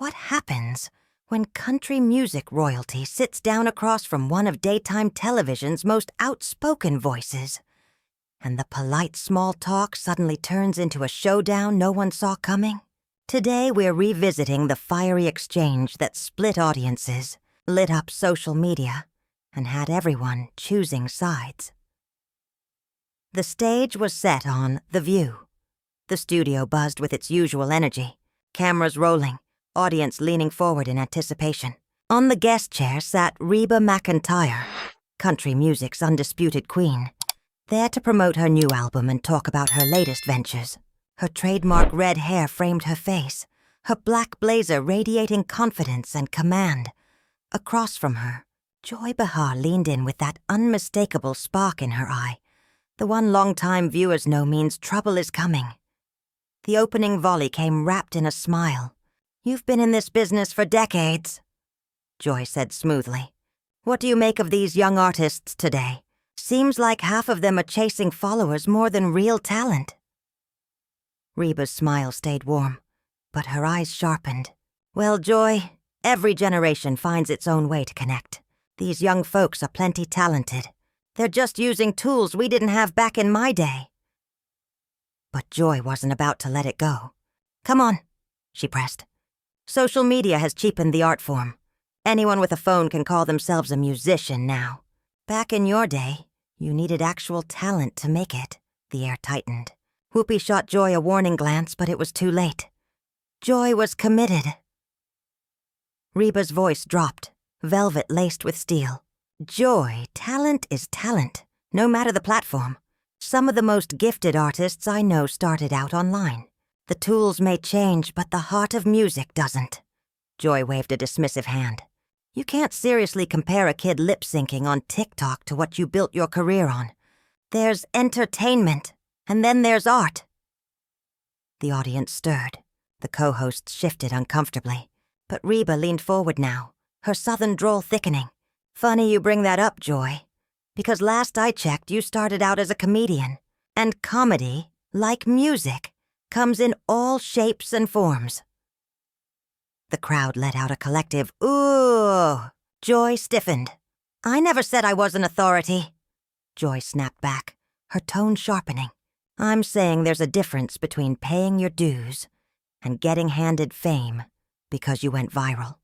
what happens when country music royalty sits down across from one of daytime television's most outspoken voices, and the polite small talk suddenly turns into a showdown no one saw coming? Today we're revisiting the fiery exchange that split audiences, lit up social media, and had everyone choosing sides. The stage was set on The View. The studio buzzed with its usual energy, cameras rolling, audience leaning forward in anticipation. On the guest chair sat Reba McEntire, country music's undisputed queen, there to promote her new album and talk about her latest ventures. Her trademark red hair framed her face, her black blazer radiating confidence and command. Across from her, Joy Behar leaned in with that unmistakable spark in her eye. The one long-time viewers know means trouble is coming. The opening volley came wrapped in a smile. "You've been in this business for decades," Joy said smoothly. "What do you make of these young artists today? Seems like half of them are chasing followers more than real talent." Reba's smile stayed warm, but her eyes sharpened. "Well, Joy, every generation finds its own way to connect. These young folks are plenty talented. They're just using tools we didn't have back in my day." But Joy wasn't about to let it go. "Come on," she pressed. "Social media has cheapened the art form. Anyone with a phone can call themselves a musician now. Back in your day, you needed actual talent to make it." The air tightened. Whoopi shot Joy a warning glance, but it was too late. Joy was committed. Reba's voice dropped, velvet laced with steel. "Joy, talent is talent, no matter the platform. Some of the most gifted artists I know started out online. The tools may change, but the heart of music doesn't." Joy waved a dismissive hand. "You can't seriously compare a kid lip-syncing on TikTok to what you built your career on. There's entertainment, and then there's art." The audience stirred. The co-hosts shifted uncomfortably. But Reba leaned forward now, her southern drawl thickening. "Funny you bring that up, Joy. Because last I checked, you started out as a comedian. And comedy, like music, comes in all shapes and forms." The crowd let out a collective, "Ooh!" Joy stiffened. "I never said I was an authority." Joy snapped back, her tone sharpening. "I'm saying there's a difference between paying your dues and getting handed fame because you went viral."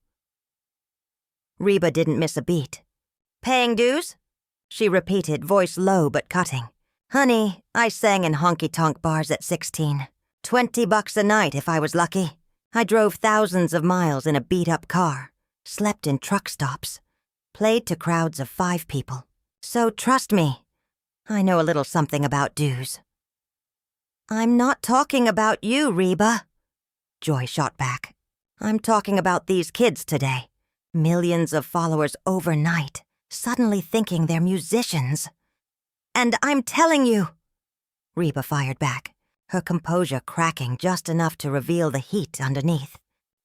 Reba didn't miss a beat. "Paying dues?" she repeated, voice low but cutting. "Honey, I sang in honky-tonk bars at 16. $20 a night if I was lucky. I drove thousands of miles in a beat-up car, slept in truck stops, played to crowds of 5 people. So trust me, I know a little something about dues." "I'm not talking about you, Reba," Joy shot back. "I'm talking about these kids today. Millions of followers overnight, suddenly thinking they're musicians. And I'm telling you," Reba fired back, her composure cracking just enough to reveal the heat underneath.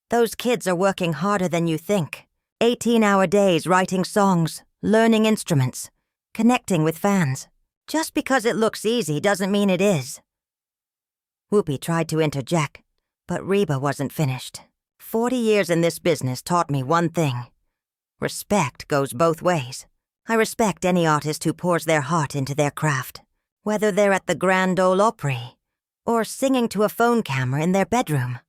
"Those kids are working harder than you think. 18-hour days writing songs, learning instruments, connecting with fans. Just because it looks easy doesn't mean it is." Whoopi tried to interject, but Reba wasn't finished. 40 years in this business taught me one thing. Respect goes both ways. I respect any artist who pours their heart into their craft, whether they're at the Grand Ole Opry or singing to a phone camera in their bedroom."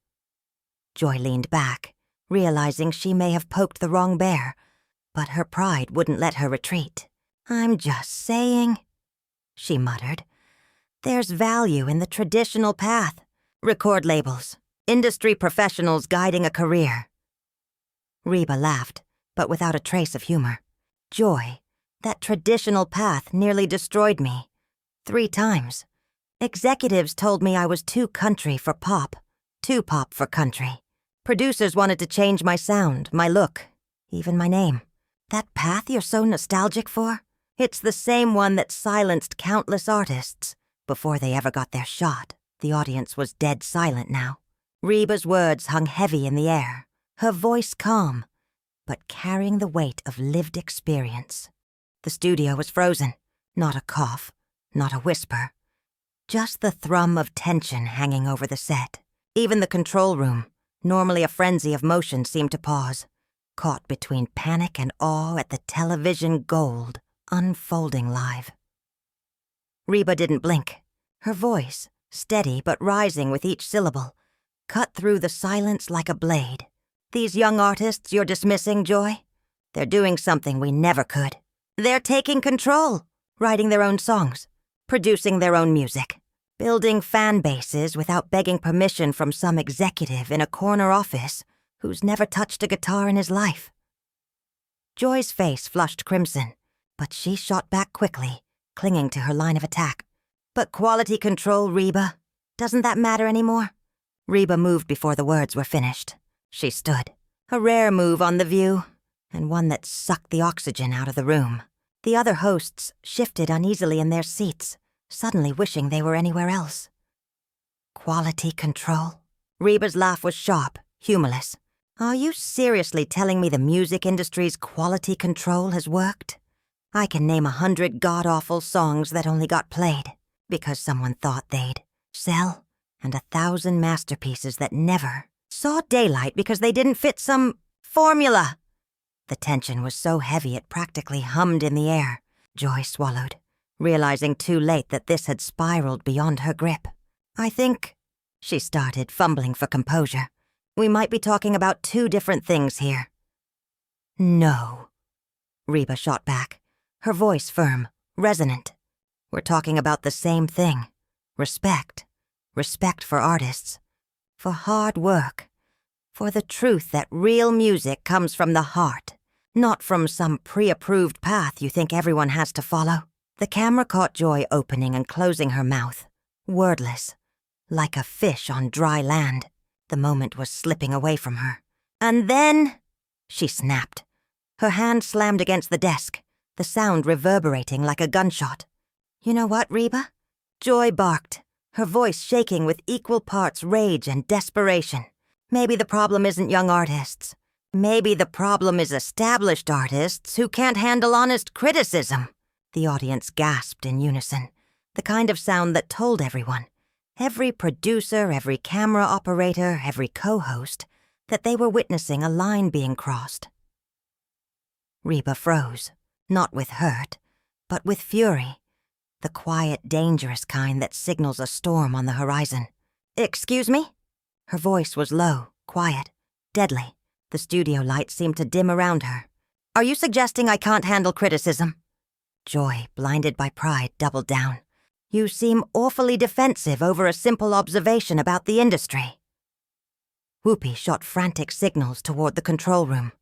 Joy leaned back, realizing she may have poked the wrong bear, but her pride wouldn't let her retreat. "I'm just saying," she muttered. "There's value in the traditional path. Record labels, industry professionals guiding a career." Reba laughed, but without a trace of humor. "Joy, that traditional path nearly destroyed me. 3 times. Executives told me I was too country for pop, too pop for country. Producers wanted to change my sound, my look, even my name. That path you're so nostalgic for? It's the same one that silenced countless artists before they ever got their shot." The audience was dead silent now. Reba's words hung heavy in the air, her voice calm, but carrying the weight of lived experience. The studio was frozen, not a cough, not a whisper. Just the thrum of tension hanging over the set. Even the control room, Normally a frenzy of motion seemed to pause, caught between panic and awe at the television gold unfolding live. Reba didn't blink. Her voice, steady but rising with each syllable, cut through the silence like a blade. These young artists you're dismissing, Joy? They're doing something we never could. They're taking control, writing their own songs, producing their own music, building fan bases without begging permission from some executive in a corner office who's never touched a guitar in his life. Joy's face flushed crimson, but she shot back quickly, clinging to her line of attack. But quality control, Reba, doesn't that matter anymore? Reba moved before the words were finished. She stood, a rare move on The View, and one that sucked the oxygen out of the room. The other hosts shifted uneasily in their seats, suddenly wishing they were anywhere else. Quality control? Reba's laugh was sharp, humorless. Are you seriously telling me the music industry's quality control has worked? I can name 100 god-awful songs that only got played because someone thought they'd sell, and 1,000 masterpieces that never saw daylight because they didn't fit some formula. The tension was so heavy it practically hummed in the air. Joy swallowed, realizing too late that this had spiraled beyond her grip. I think, she started, fumbling for composure, we might be talking about two different things here. No, Reba shot back, her voice firm, resonant. We're talking about the same thing. Respect. Respect for artists. For hard work. For the truth that real music comes from the heart, not from some pre-approved path you think everyone has to follow. The camera caught Joy opening and closing her mouth, wordless, like a fish on dry land. The moment was slipping away from her. And then, she snapped. Her hand slammed against the desk, the sound reverberating like a gunshot. You know what, Reba? Joy barked, her voice shaking with equal parts rage and desperation. Maybe the problem isn't young artists. Maybe the problem is established artists who can't handle honest criticism. The audience gasped in unison, the kind of sound that told everyone, every producer, every camera operator, every co-host, that they were witnessing a line being crossed. Reba froze, not with hurt, but with fury. The quiet, dangerous kind that signals a storm on the horizon. Excuse me? Her voice was low, quiet, deadly. The studio lights seemed to dim around her. Are you suggesting I can't handle criticism? Joy, blinded by pride, doubled down. You seem awfully defensive over a simple observation about the industry. Whoopi shot frantic signals toward the control room.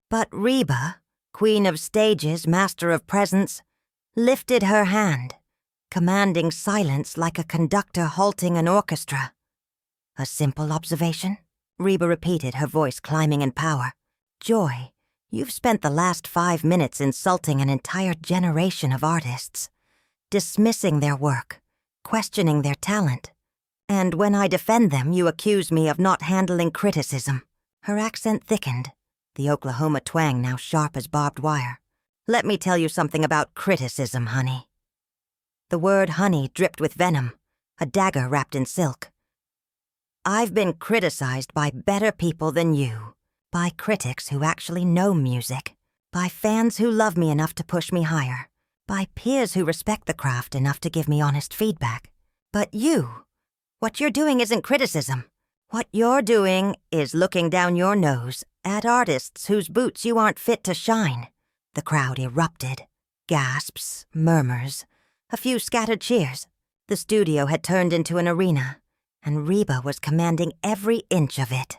But Reba, queen of stages, master of presence, lifted her hand, commanding silence like a conductor halting an orchestra. A simple observation? Reba repeated, her voice climbing in power. Joy, you've spent the last 5 minutes insulting an entire generation of artists, dismissing their work, questioning their talent. And when I defend them, you accuse me of not handling criticism. Her accent thickened, the Oklahoma twang now sharp as barbed wire. Let me tell you something about criticism, honey. The word honey dripped with venom, a dagger wrapped in silk. I've been criticized by better people than you, by critics who actually know music, by fans who love me enough to push me higher, by peers who respect the craft enough to give me honest feedback. But you, what you're doing isn't criticism. What you're doing is looking down your nose at artists whose boots you aren't fit to shine. The crowd erupted. Gasps, murmurs, a few scattered cheers. The studio had turned into an arena, and Reba was commanding every inch of it.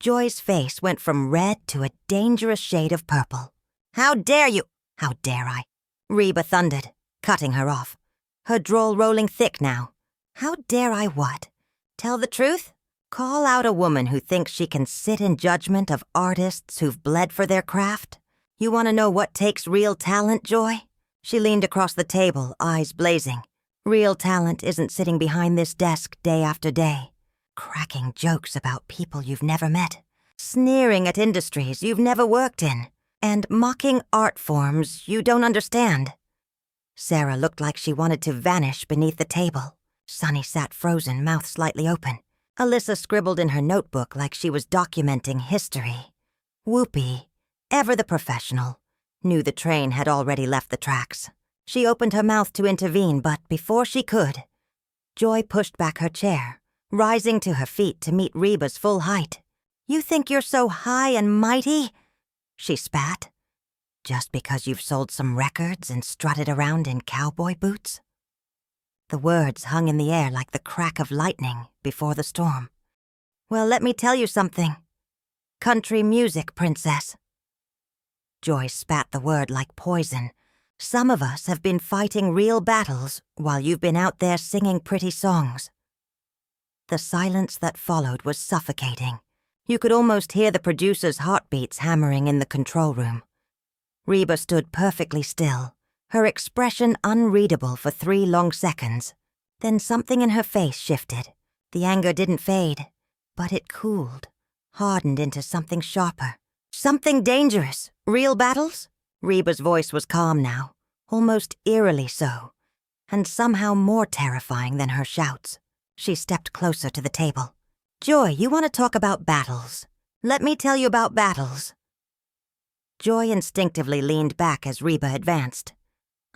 Joy's face went from red to a dangerous shade of purple. How dare you? How dare I? Reba thundered, cutting her off, her drawl rolling thick now. How dare I what? Tell the truth? Call out a woman who thinks she can sit in judgment of artists who've bled for their craft? You want to know what takes real talent, Joy? She leaned across the table, eyes blazing. Real talent isn't sitting behind this desk day after day, cracking jokes about people you've never met, sneering at industries you've never worked in, and mocking art forms you don't understand. Sarah looked like she wanted to vanish beneath the table. Sunny sat frozen, mouth slightly open. Alyssa scribbled in her notebook like she was documenting history. Whoopi, ever the professional, knew the train had already left the tracks. She opened her mouth to intervene, but before she could, Joy pushed back her chair, rising to her feet to meet Reba's full height. "You think you're so high and mighty?" she spat. "Just because you've sold some records and strutted around in cowboy boots?" The words hung in the air like the crack of lightning before the storm. "Well, let me tell you something. Country music, princess." Joy spat the word like poison. "Some of us have been fighting real battles while you've been out there singing pretty songs." The silence that followed was suffocating. You could almost hear the producer's heartbeats hammering in the control room. Reba stood perfectly still, her expression unreadable for 3 long seconds. Then something in her face shifted. The anger didn't fade, but it cooled, hardened into something sharper. "Something dangerous. Real battles?" Reba's voice was calm now, almost eerily so, and somehow more terrifying than her shouts. She stepped closer to the table. "Joy, you want to talk about battles? Let me tell you about battles." Joy instinctively leaned back as Reba advanced.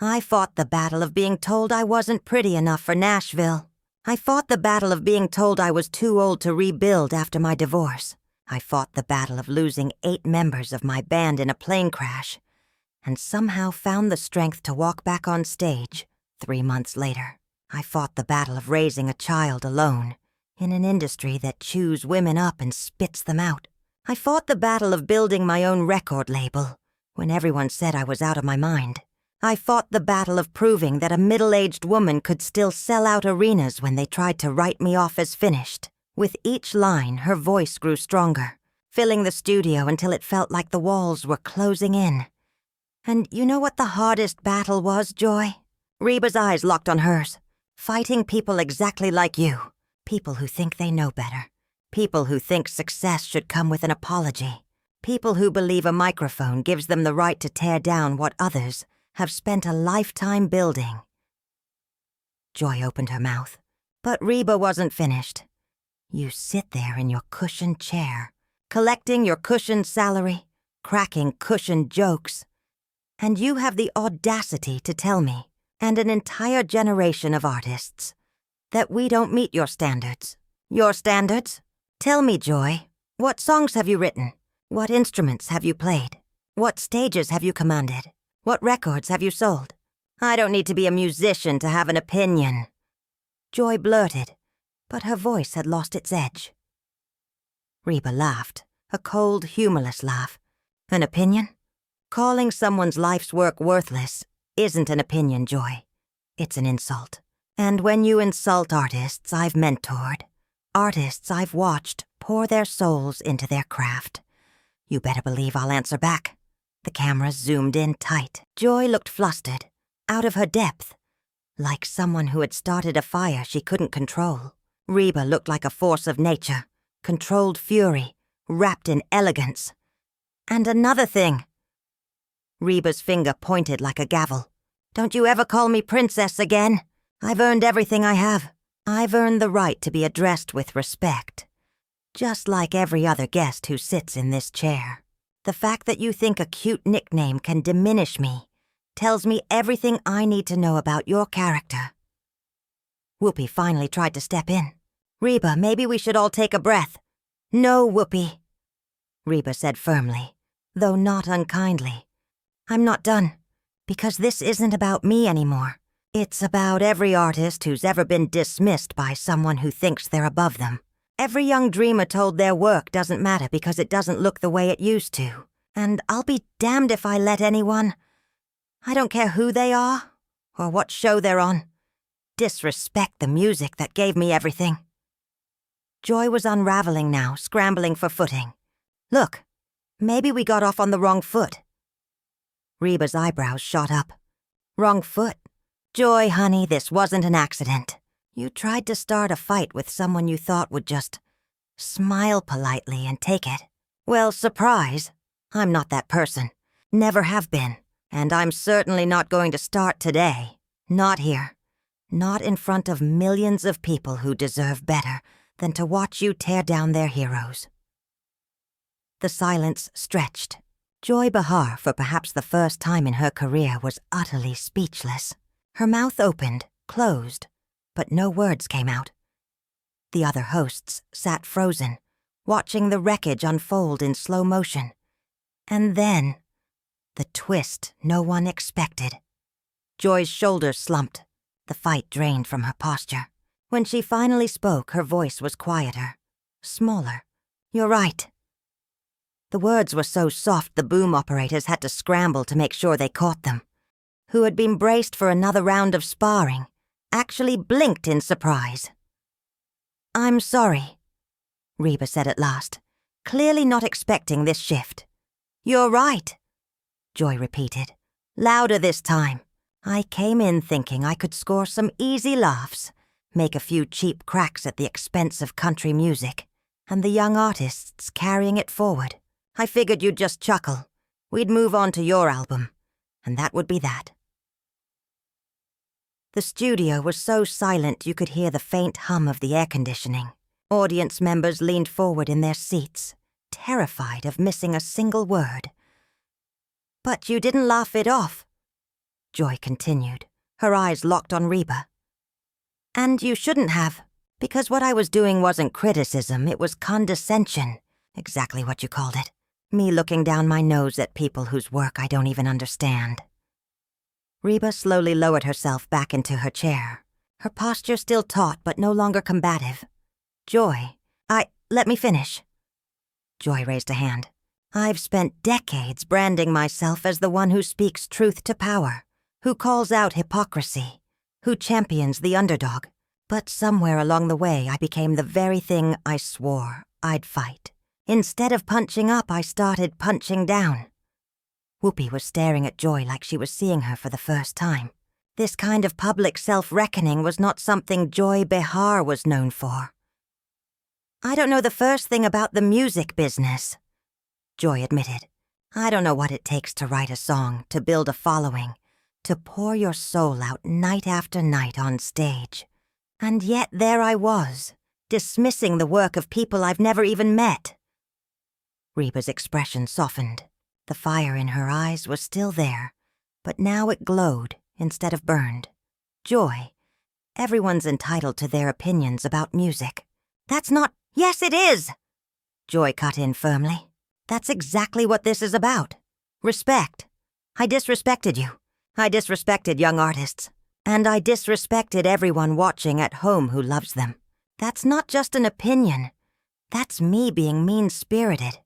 "I fought the battle of being told I wasn't pretty enough for Nashville. I fought the battle of being told I was too old to rebuild after my divorce. I fought the battle of losing 8 members of my band in a plane crash, and somehow found the strength to walk back on stage 3 months later. I fought the battle of raising a child alone in an industry that chews women up and spits them out. I fought the battle of building my own record label when everyone said I was out of my mind. I fought the battle of proving that a middle-aged woman could still sell out arenas when they tried to write me off as finished." With each line, her voice grew stronger, filling the studio until it felt like the walls were closing in. "And you know what the hardest battle was, Joy?" Reba's eyes locked on hers. "Fighting people exactly like you. People who think they know better. People who think success should come with an apology. People who believe a microphone gives them the right to tear down what others have spent a lifetime building." Joy opened her mouth, but Reba wasn't finished. "You sit there in your cushioned chair, collecting your cushioned salary, cracking cushioned jokes, and you have the audacity to tell me, and an entire generation of artists, that we don't meet your standards. Your standards? Tell me, Joy, what songs have you written? What instruments have you played? What stages have you commanded? What records have you sold? I don't need to be a musician to have an opinion." Joy blurted, but her voice had lost its edge. Reba laughed, a cold, humorless laugh. "An opinion? Calling someone's life's work worthless isn't an opinion, Joy. It's an insult. And when you insult artists I've mentored, artists I've watched pour their souls into their craft, you better believe I'll answer back." The cameras zoomed in tight. Joy looked flustered, out of her depth, like someone who had started a fire she couldn't control. Reba looked like a force of nature, controlled fury, wrapped in elegance. "And another thing." Reba's finger pointed like a gavel. "Don't you ever call me princess again. I've earned everything I have. I've earned the right to be addressed with respect, just like every other guest who sits in this chair. The fact that you think a cute nickname can diminish me tells me everything I need to know about your character." Whoopi finally tried to step in. "Reba, maybe we should all take a breath." "No, Whoopi," Reba said firmly, though not unkindly. "I'm not done, because this isn't about me anymore. It's about every artist who's ever been dismissed by someone who thinks they're above them. Every young dreamer told their work doesn't matter because it doesn't look the way it used to. And I'll be damned if I let anyone, I don't care who they are or what show they're on, disrespect the music that gave me everything." Joy was unraveling now, scrambling for footing. "Look, maybe we got off on the wrong foot." Reba's eyebrows shot up. "Wrong foot? Joy, honey, this wasn't an accident. You tried to start a fight with someone you thought would just smile politely and take it. Well, surprise, I'm not that person. Never have been. And I'm certainly not going to start today. Not here. Not in front of millions of people who deserve better than to watch you tear down their heroes." The silence stretched. Joy Behar, for perhaps the first time in her career, was utterly speechless. Her mouth opened, closed, but no words came out. The other hosts sat frozen, watching the wreckage unfold in slow motion. And then, the twist no one expected. Joy's shoulders slumped. The fight drained from her posture. When she finally spoke, her voice was quieter, smaller. "You're right." The words were so soft the boom operators had to scramble to make sure they caught them. Who had been braced for another round of sparring, actually blinked in surprise. "I'm sorry," Reba said at last, clearly not expecting this shift. "You're right," Joy repeated, louder this time. "I came in thinking I could score some easy laughs, make a few cheap cracks at the expense of country music, and the young artists carrying it forward. I figured you'd just chuckle. We'd move on to your album, and that would be that." The studio was so silent you could hear the faint hum of the air conditioning. Audience members leaned forward in their seats, terrified of missing a single word. "But you didn't laugh it off," Joy continued, her eyes locked on Reba. "And you shouldn't have, because what I was doing wasn't criticism, it was condescension, exactly what you called it. Me looking down my nose at people whose work I don't even understand." Reba slowly lowered herself back into her chair, her posture still taut but no longer combative. "Joy, let me finish." Joy raised a hand. "I've spent decades branding myself as the one who speaks truth to power, who calls out hypocrisy, who champions the underdog. But somewhere along the way I became the very thing I swore I'd fight. Instead of punching up, I started punching down." Whoopi was staring at Joy like she was seeing her for the first time. This kind of public self-reckoning was not something Joy Behar was known for. "I don't know the first thing about the music business," Joy admitted. "I don't know what it takes to write a song, to build a following, to pour your soul out night after night on stage. And yet there I was, dismissing the work of people I've never even met." Reba's expression softened. The fire in her eyes was still there, but now it glowed instead of burned. "Joy, everyone's entitled to their opinions about music." "That's not—" "Yes, it is!" Joy cut in firmly. "That's exactly what this is about. Respect. I disrespected you. I disrespected young artists. And I disrespected everyone watching at home who loves them. That's not just an opinion. That's me being mean-spirited."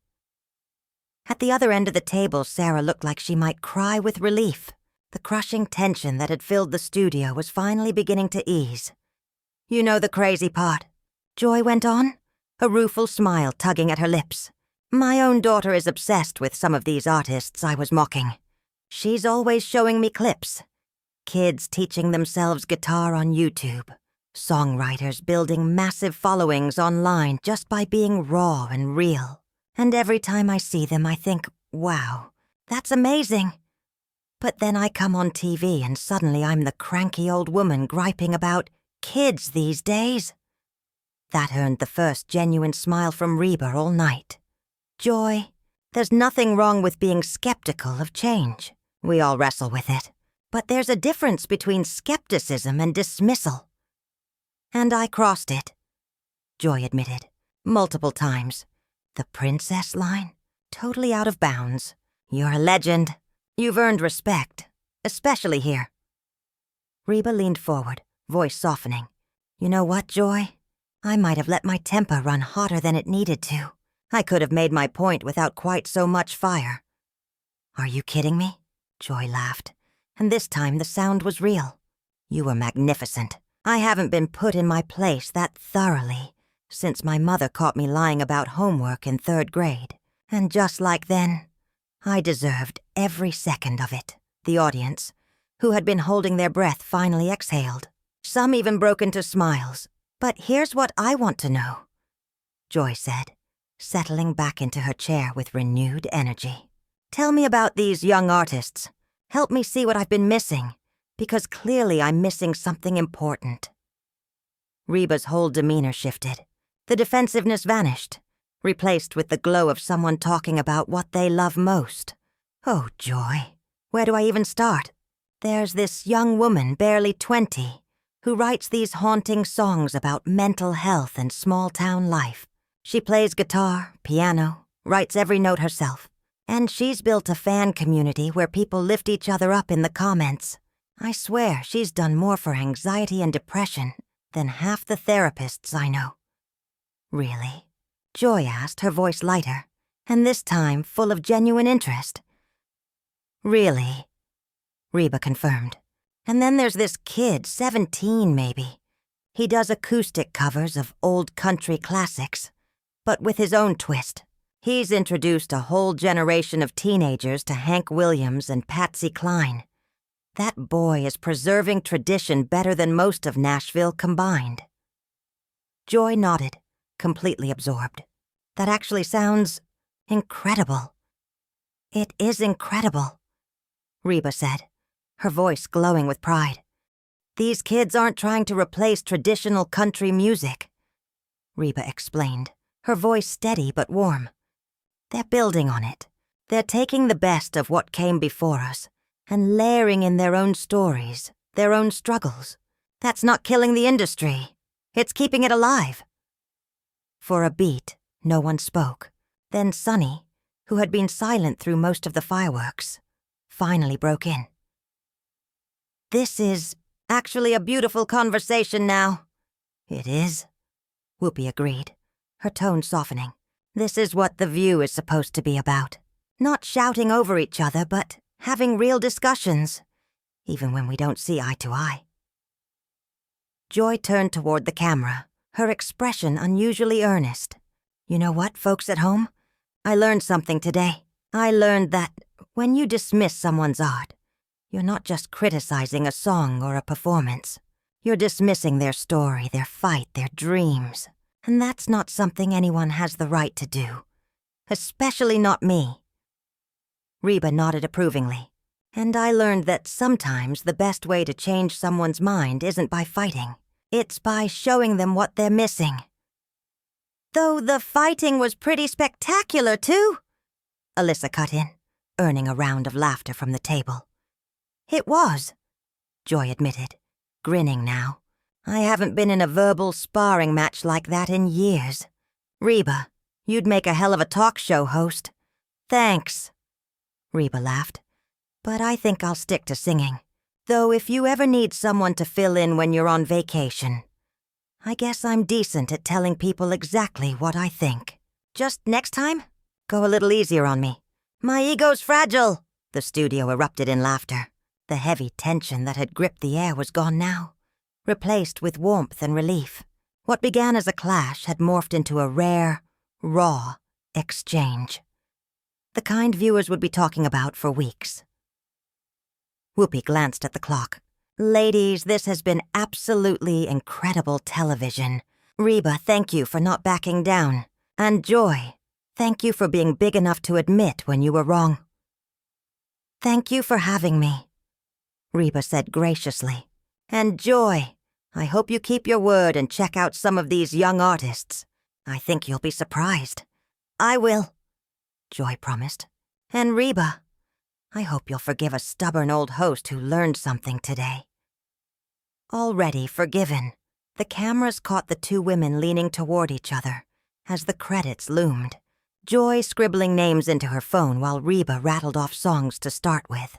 At the other end of the table, Sarah looked like she might cry with relief. The crushing tension that had filled the studio was finally beginning to ease. "You know the crazy part," Joy went on, a rueful smile tugging at her lips. "My own daughter is obsessed with some of these artists I was mocking. She's always showing me clips. Kids teaching themselves guitar on YouTube. Songwriters building massive followings online just by being raw and real. And every time I see them, I think, wow, that's amazing. But then I come on TV and suddenly I'm the cranky old woman griping about kids these days." That earned the first genuine smile from Reba all night. "Joy, there's nothing wrong with being skeptical of change. We all wrestle with it. But there's a difference between skepticism and dismissal." "And I crossed it," Joy admitted, multiple times. "The princess line? Totally out of bounds. You're a legend. You've earned respect, especially here." Reba leaned forward, voice softening. "You know what, Joy? I might have let my temper run hotter than it needed to. I could have made my point without quite so much fire." "Are you kidding me?" Joy laughed, and this time the sound was real. "You were magnificent. I haven't been put in my place that thoroughly since my mother caught me lying about homework in 3rd grade. And just like then, I deserved every second of it." The audience, who had been holding their breath, finally exhaled. Some even broke into smiles. "But here's what I want to know," Joy said, settling back into her chair with renewed energy. "Tell me about these young artists. Help me see what I've been missing, because clearly I'm missing something important." Reba's whole demeanor shifted. The defensiveness vanished, replaced with the glow of someone talking about what they love most. Oh, joy. Where do I even start? There's this young woman, barely 20, who writes these haunting songs about mental health and small-town life. She plays guitar, piano, writes every note herself. And she's built a fan community where people lift each other up in the comments. I swear she's done more for anxiety and depression than half the therapists I know. Really? Joy asked, her voice lighter, and this time full of genuine interest. Really? Reba confirmed. And then there's this kid, 17 maybe. He does acoustic covers of old country classics, but with his own twist. He's introduced a whole generation of teenagers to Hank Williams and Patsy Cline. That boy is preserving tradition better than most of Nashville combined. Joy nodded, completely absorbed. That actually sounds incredible. It is incredible, Reba said, her voice glowing with pride. These kids aren't trying to replace traditional country music, Reba explained, her voice steady but warm. They're building on it. They're taking the best of what came before us and layering in their own stories, their own struggles. That's not killing the industry. It's keeping it alive. For a beat, no one spoke. Then Sonny, who had been silent through most of the fireworks, finally broke in. This is actually a beautiful conversation now. It is, Whoopi agreed, her tone softening. This is what The View is supposed to be about. Not shouting over each other, but having real discussions, even when we don't see eye to eye. Joy turned toward the camera, her expression unusually earnest. You know what, folks at home? I learned something today. I learned that when you dismiss someone's art, you're not just criticizing a song or a performance. You're dismissing their story, their fight, their dreams. And that's not something anyone has the right to do. Especially not me. Reba nodded approvingly. And I learned that sometimes the best way to change someone's mind isn't by fighting. It's by showing them what they're missing. Though the fighting was pretty spectacular, too, Alyssa cut in, earning a round of laughter from the table. It was, Joy admitted, grinning now. I haven't been in a verbal sparring match like that in years. Reba, you'd make a hell of a talk show host. Thanks. Reba laughed. But I think I'll stick to singing. Though if you ever need someone to fill in when you're on vacation, I guess I'm decent at telling people exactly what I think. Just next time, go a little easier on me. My ego's fragile. The studio erupted in laughter. The heavy tension that had gripped the air was gone now, replaced with warmth and relief. What began as a clash had morphed into a rare, raw exchange. The kind viewers would be talking about for weeks. Whoopi glanced at the clock. Ladies, this has been absolutely incredible television. Reba, thank you for not backing down. And Joy, thank you for being big enough to admit when you were wrong. Thank you for having me, Reba said graciously. And Joy, I hope you keep your word and check out some of these young artists. I think you'll be surprised. I will, Joy promised. And Reba, I hope you'll forgive a stubborn old host who learned something today. Already forgiven, the cameras caught the two women leaning toward each other as the credits loomed, Joy scribbling names into her phone while Reba rattled off songs to start with.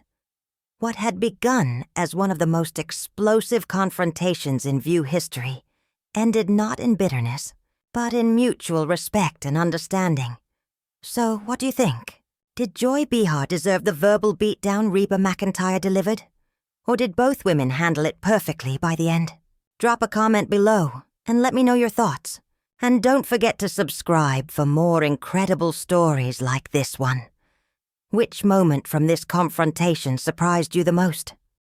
What had begun as one of the most explosive confrontations in View history ended not in bitterness, but in mutual respect and understanding. So, what do you think? Did Joy Behar deserve the verbal beatdown Reba McEntire delivered? Or did both women handle it perfectly by the end? Drop a comment below and let me know your thoughts. And don't forget to subscribe for more incredible stories like this one. Which moment from this confrontation surprised you the most?